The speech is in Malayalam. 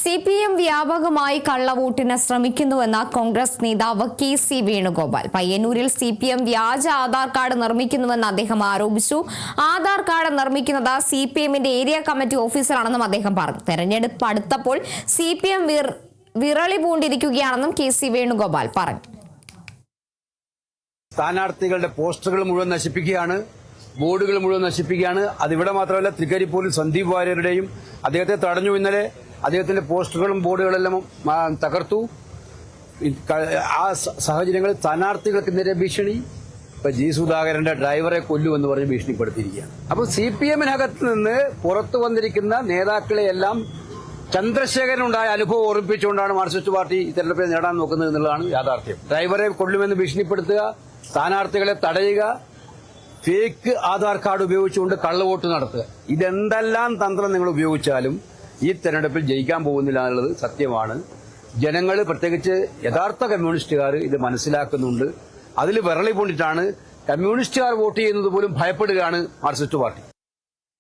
CPM വ്യാപകമായി കള്ളവോട്ടിന് ശ്രമിക്കുന്നുവെന്ന കോൺഗ്രസ് നേതാവ് KC വേണുഗോപാൽ പയ്യന്നൂരിൽ CPM വ്യാജ ആധാർ കാർഡ് നിർമ്മിക്കുന്നുവെന്ന് അദ്ദേഹം ആരോപിച്ചു. ആധാർ കാർഡ് നിർമ്മിക്കുന്നത് CPMന്റെ ഏരിയ കമ്മിറ്റി ഓഫീസറാണെന്നും അദ്ദേഹം പറഞ്ഞു. തെരഞ്ഞെടുപ്പ് അടുത്തപ്പോൾ CPM വിറളി പൂണ്ടിരിക്കുകയാണെന്നും KC വേണുഗോപാൽ പറഞ്ഞു. സ്ഥാനാർത്ഥികളുടെ പോസ്റ്ററുകൾ മുഴുവൻ നശിപ്പിക്കുകയാണ്, ബോർഡുകൾ മുഴുവൻ നശിപ്പിക്കുകയാണ്. അതിവിടെ മാത്രമല്ല, തൃക്കരിപ്പൂരിൽ സന്ദീപ് വാര്യരുടെയും അദ്ദേഹത്തെ തടഞ്ഞു. ഇന്നലെ അദ്ദേഹത്തിന്റെ പോസ്റ്ററുകളും ബോർഡുകളെല്ലാം തകർത്തു. ആ സാഹചര്യങ്ങളിൽ സ്ഥാനാർത്ഥികൾക്കെതിരെ ഭീഷണി. ഇപ്പൊ സുധാകരന്റെ ഡ്രൈവറെ കൊല്ലുമെന്ന് പറഞ്ഞ് ഭീഷണിപ്പെടുത്തിയിരിക്കുകയാണ്. അപ്പൊ CPMനകത്ത് നിന്ന് പുറത്തു വന്നിരിക്കുന്ന നേതാക്കളെയെല്ലാം ചന്ദ്രശേഖരനുണ്ടായ അനുഭവം ഓർമ്മിപ്പിച്ചുകൊണ്ടാണ് മാർക്സിസ്റ്റ് പാർട്ടി തെരഞ്ഞെടുപ്പിൽ നേടാൻ നോക്കുന്നത് എന്നുള്ളതാണ് യാഥാർത്ഥ്യം. ഡ്രൈവറെ കൊല്ലുമെന്ന് ഭീഷണിപ്പെടുത്തുക, സ്ഥാനാർത്ഥികളെ തടയുക, ഫേക്ക് ആധാർ കാർഡ് ഉപയോഗിച്ചുകൊണ്ട് കള്ളവോട്ട് നടത്തുക. ഇതെന്തെല്ലാം തന്ത്രം നിങ്ങൾ ഉപയോഗിച്ചാലും ഈ തെരഞ്ഞെടുപ്പിൽ ജയിക്കാൻ പോകുന്നില്ല എന്നുള്ളത് സത്യമാണ്. ജനങ്ങൾ, പ്രത്യേകിച്ച് യഥാർത്ഥ കമ്മ്യൂണിസ്റ്റുകാർ ഇത് മനസ്സിലാക്കുന്നുണ്ട്. അതിൽ വിരളി പൂണ്ടിട്ടാണ് കമ്മ്യൂണിസ്റ്റുകാർ വോട്ട് ചെയ്യുന്നത് പോലും ഭയപ്പെടുകയാണ് മാർക്സിസ്റ്റ് പാർട്ടി.